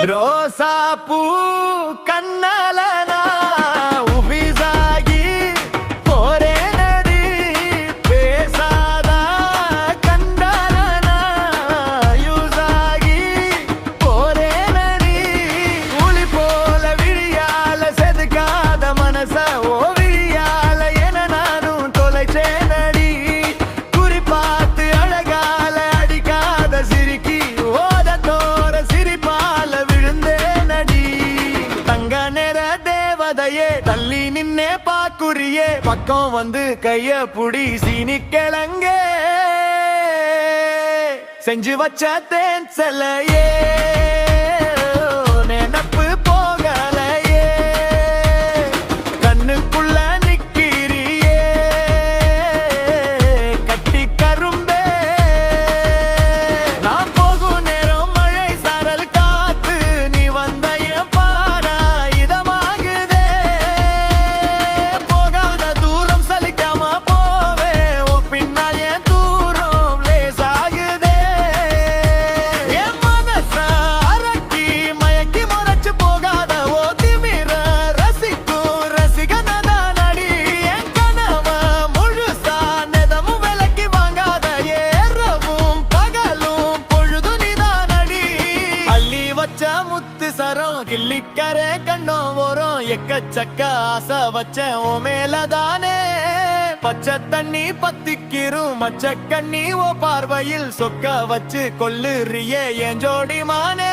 ரோசா பூ கண்ணலனா உபிசாகி போரேனடி பேசாதா கண்டலனா யூசாகி போரேனடி உளி போல விழியால செதுக்காத மனச ஓ விழியால என நானும் தொலைச்சேனடி குறிப்பாத்து அழகால அடிக்காத சிரிக்கி ஓதத்தோர சிரிப்பால விழுந்தேனடி தங்க நேர தேவதையே தள்ளி நின்னே பாக்குறியே பக்கம் வந்து கைய புடி சீனி கிழங்கே செஞ்சு வச்ச தேன் செல்லையே நினப்பு போகலையே கண்ணுக்குள்ள நிக்கிறியே கட்டி கரும்பே நான் போகும் நேரம் மழை சாரல் காத்து நீ வந்த என் பாரா இதமாகுதே போகாத தூரம் சலிக்காம போவே ஓ பின்னால் என் தூரம் லேசாகுதே என் மனச அரக்கி மயக்கி முறைச்சு போகாத ஓ திமிர ரசிக்கும் ரசிகனதான் அடி என் கனவ முழுசா நெதமும் விலக்கி வாங்காத ஏறவும் பகலும் பொழுது நீதான் அடி அள்ளி வச்ச முத்து சரம் கிள்ளிக்கரே கண்ணம் வரும் எக்கச்சக்க ஆசை வச்சேன் ஓ மேலதானே பச்சை தண்ணி பத்திக்கிரும் மச்ச கண்ணி ஓ பார்வையில் சொக்க வச்சு கொல்லுறியே என் ஜோடி மானே